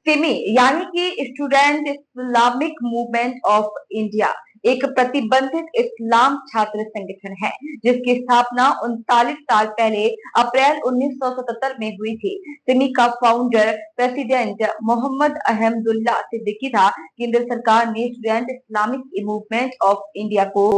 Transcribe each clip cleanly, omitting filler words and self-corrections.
सिमी यानी कि student Islamic movement of India एक प्रतिबंधित इस्लाम छात्र संगठन है जिसकी स्थापना 39 साल पहले अप्रैल 1977 में हुई थी। सिमी का फाउंडर प्रेसिडेंट मोहम्मद अहमदुल्ला सिद्दीकी था। केंद्र सरकार ने student Islamic movement of India को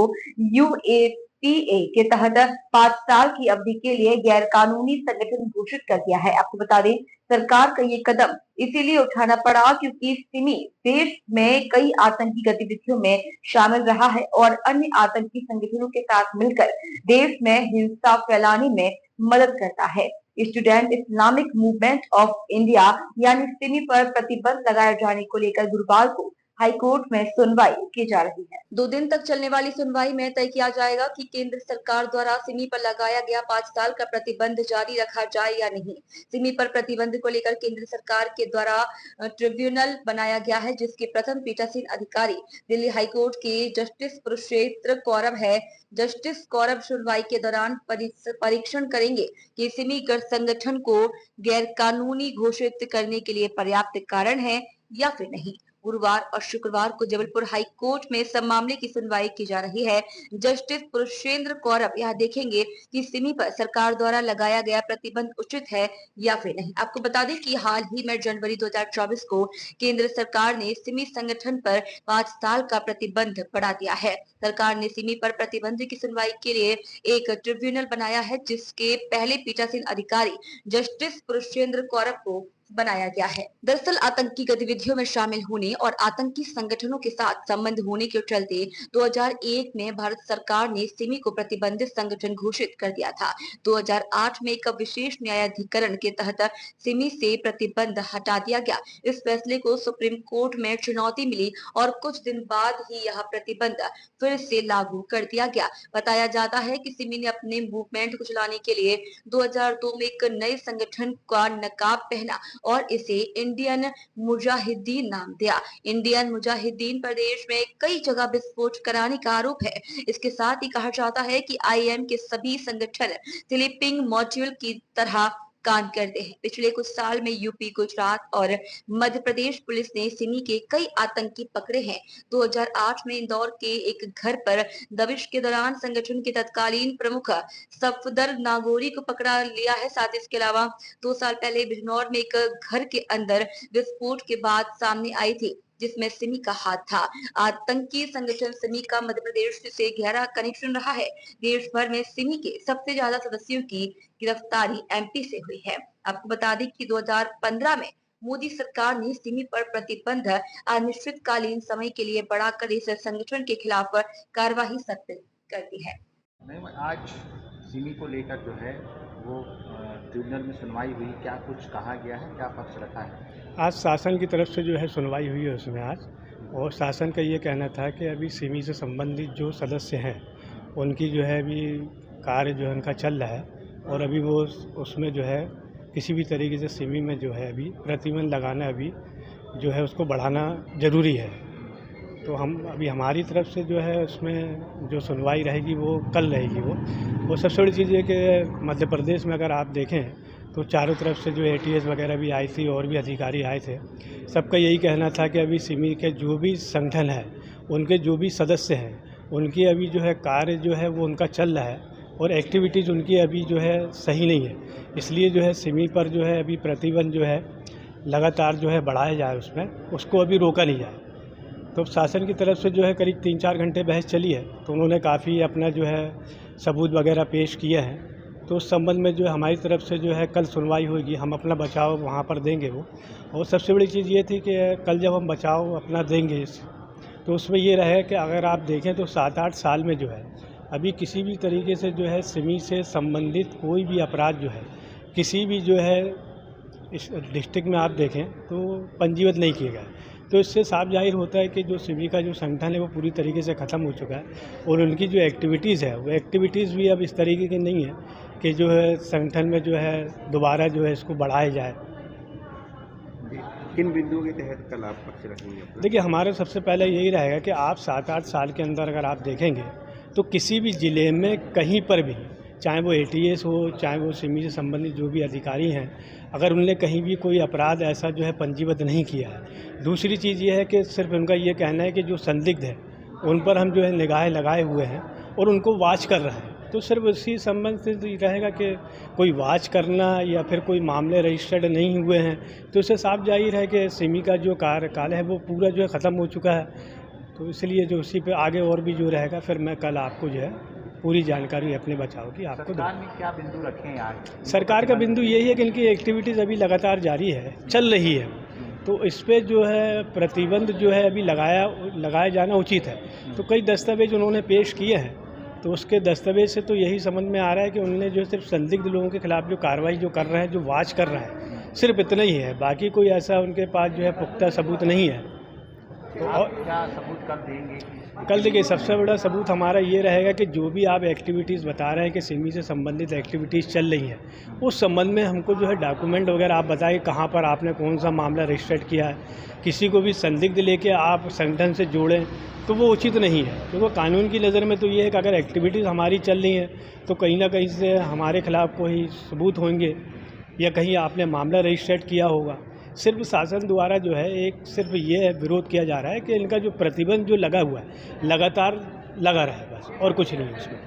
यूएपीए के तहत 5 साल की अवधि के लिए गैर कानूनी संगठन घोषित कर दिया है। आपको बता दें, सरकार का ये कदम इसीलिए उठाना पड़ा क्योंकि सिमी देश में कई आतंकी गतिविधियों में शामिल रहा है और अन्य आतंकी संगठनों के साथ मिलकर देश में हिंसा फैलाने में मदद करता है। Student Islamic movement of India यानी सिमी पर प्रतिबंध लगाए जाने को लेकर गुरुवार को हाईकोर्ट में सुनवाई की जा रही है। 2 दिन तक चलने वाली सुनवाई में तय किया जाएगा कि केंद्र सरकार द्वारा सिमी पर लगाया गया 5 साल का प्रतिबंध जारी रखा जाए या नहीं। सिमी पर प्रतिबंध को लेकर केंद्र सरकार के द्वारा ट्रिब्यूनल बनाया गया है, जिसके प्रथम पीठासीन अधिकारी दिल्ली हाईकोर्ट के जस्टिस पुरुषोत्तम कौरव है। जस्टिस कौरव सुनवाई के दौरान परीक्षण करेंगे कि सिमी संगठन को गैर कानूनी घोषित करने के लिए पर्याप्त कारण है या फिर नहीं। गुरुवार और शुक्रवार को जबलपुर हाई कोर्ट में सब मामले की सुनवाई की जा रही है। जस्टिस पुरुषोत्तम कौरव यह देखेंगे कि सिमी पर सरकार द्वारा लगाया गया प्रतिबंध उचित है या फिर नहीं। आपको बता दें कि हाल ही में जनवरी 2024 को केंद्र सरकार ने सिमी संगठन पर 5 साल का प्रतिबंध बढ़ा दिया है। सरकार ने सिमी पर प्रतिबंध की सुनवाई के लिए एक ट्रिब्यूनल बनाया है, जिसके पहले पीठासीन अधिकारी जस्टिस पुरुषोत्तम कौरव को बनाया गया है। दरअसल आतंकी गतिविधियों में शामिल होने और आतंकी संगठनों के साथ संबंध होने के चलते 2001 में भारत सरकार ने सिमी को प्रतिबंधित संगठन घोषित कर दिया था। 2008 में एक विशेष न्यायाधिकरण के तहत सिमी से प्रतिबंध हटा दिया गया। इस फैसले को सुप्रीम कोर्ट में चुनौती मिली और कुछ दिन बाद ही यह प्रतिबंध फिर से लागू कर दिया गया। बताया जाता है कि सिमी ने अपने मूवमेंट को चलाने के लिए 2002 में एक नए संगठन का नकाब पहना और इसे इंडियन मुजाहिदीन नाम दिया। इंडियन मुजाहिदीन पर देश में कई जगह विस्फोट कराने का आरोप है। इसके साथ ही कहा जाता है कि आईएम के सभी संगठन स्लीपिंग मॉड्यूल की तरह काम करते हैं। पिछले कुछ साल में यूपी, गुजरात और मध्य प्रदेश पुलिस ने सिमी के कई आतंकी पकड़े हैं। 2008 में इंदौर के एक घर पर दबिश के दौरान संगठन के तत्कालीन प्रमुख सफदर नागौरी को पकड़ा लिया है। साथ ही इसके अलावा 2 साल पहले बिजनौर में एक घर के अंदर विस्फोट के बाद सामने आई थी, जिसमें सिमी का हाथ था। आतंकी संगठन सिमी का मध्य प्रदेश से गहरा कनेक्शन रहा है। देश भर में सिमी के सबसे ज्यादा सदस्यों की गिरफ्तारी एमपी से हुई है। आपको बता दें कि 2015 में मोदी सरकार ने सिमी पर प्रतिबंध अनिश्चितकालीन समय के लिए बढ़ाकर इस संगठन के खिलाफ कार्रवाई सख्त कर दी है। आज सिमी को लेकर जो है वो ट्रिब्यूनल में सुनवाई हुई, क्या कुछ कहा गया है, क्या पक्ष रखा है? आज शासन की तरफ से जो है सुनवाई हुई है उसमें आज, और शासन का ये कहना था कि अभी सिमी से संबंधित जो सदस्य हैं उनकी जो है अभी कार्य जो है उनका चल रहा है और अभी वो उसमें जो है किसी भी तरीके से सिमी में जो है अभी प्रतिबंध लगाना अभी जो है उसको बढ़ाना ज़रूरी है। तो हम अभी हमारी तरफ से जो है उसमें जो सुनवाई रहेगी वो कल रहेगी। वो सबसे बड़ी चीज़ ये कि मध्य प्रदेश में अगर आप देखें तो चारों तरफ से जो एटीएस वगैरह भी आई थी और भी अधिकारी आए थे। सबका यही कहना था कि अभी सिमी के जो भी संगठन है, उनके जो भी सदस्य हैं, उनकी अभी जो है कार्य जो है वो उनका चल रहा है और एक्टिविटीज़ उनकी अभी जो है सही नहीं है। इसलिए जो है सिमी पर जो है अभी प्रतिबंध जो है लगातार जो है बढ़ाया जाए, उसको अभी रोका नहीं जाए। तो शासन की तरफ से जो है करीब 3-4 घंटे बहस चली है, तो उन्होंने काफ़ी अपना जो है सबूत वगैरह पेश किए हैं। तो उस संबंध में जो हमारी तरफ से जो है कल सुनवाई होगी, हम अपना बचाव वहाँ पर देंगे वो। और सबसे बड़ी चीज़ ये थी कि कल जब हम बचाव अपना देंगे तो उसमें ये रहे कि अगर आप देखें तो 7-8 साल में जो है अभी किसी भी तरीके से जो है सिमी से संबंधित कोई भी अपराध जो है किसी भी जो है इस डिस्ट्रिक्ट में आप देखें तो पंजीबद्ध नहीं किए गए। तो इससे साफ जाहिर होता है कि जो सिमी का जो संगठन है वो पूरी तरीके से ख़त्म हो चुका है और उनकी जो एक्टिविटीज़ है वो एक्टिविटीज़ भी अब इस तरीके की नहीं है कि जो है संगठन में जो है दोबारा जो है इसको बढ़ाया जाए। किन बिंदुओं के तहत कल आप पक्ष रखेंगे? देखिए, हमारा सबसे पहले यही रहेगा कि आप 7-8 साल के अंदर अगर आप देखेंगे तो किसी भी ज़िले में कहीं पर भी चाहे वो ATS हो, चाहे वो सिमी से संबंधित जो भी अधिकारी हैं, अगर उनने कहीं भी कोई अपराध ऐसा जो है पंजीबद्ध नहीं किया है। दूसरी चीज़ ये है कि सिर्फ उनका ये कहना है कि जो संदिग्ध है उन पर हम जो है निगाहें लगाए हुए हैं और उनको वॉच कर रहे हैं। तो सिर्फ इसी संबंध से रहेगा कि कोई वॉच करना या फिर कोई मामले रजिस्टर्ड नहीं हुए हैं, तो इससे साफ जाहिर है कि सिमी का जो कार्यकाल है वो पूरा जो है ख़त्म हो चुका है। तो इसलिए जो उसी पे आगे और भी जो रहेगा फिर मैं कल आपको जो है पूरी जानकारी अपने बचाव की आपको सरकार ने क्या बिंदु रखे हैं आज? सरकार का बिंदु यही है कि इनकी एक्टिविटीज़ अभी लगातार जारी है, चल रही है। तो इस पे जो है प्रतिबंध जो है अभी लगाया जाना उचित है। तो कई दस्तावेज उन्होंने पेश किए हैं, तो उसके दस्तावेज से तो यही समझ में आ रहा है कि उन्होंने जो सिर्फ संदिग्ध लोगों के खिलाफ जो कार्रवाई जो कर रहे हैं, जो वॉच कर रहे हैं, सिर्फ इतना ही है। बाकी कोई ऐसा उनके पास जो है पुख्ता सबूत नहीं है। तो और क्या सबूत कब देंगे? कल देखिए, सबसे बड़ा सबूत हमारा ये रहेगा कि जो भी आप एक्टिविटीज़ बता रहे हैं कि सिमी से संबंधित एक्टिविटीज़ चल रही हैं, उस संबंध में हमको जो है डॉक्यूमेंट वगैरह आप बताइए, कहाँ पर आपने कौन सा मामला रजिस्टर्ड किया है। किसी को भी संदिग्ध लेके आप संगठन से जोड़ें तो वो उचित नहीं है, क्योंकि कानून की नज़र में तो ये है कि अगर एक्टिविटीज़ हमारी चल रही हैं तो कहीं ना कहीं से हमारे खिलाफ कोई सबूत होंगे या कहीं आपने मामला रजिस्टर्ड किया होगा। सिर्फ शासन द्वारा जो है एक सिर्फ ये विरोध किया जा रहा है कि इनका जो प्रतिबंध जो लगा हुआ है लगातार लगा रहे, बस और कुछ नहीं है उसमें।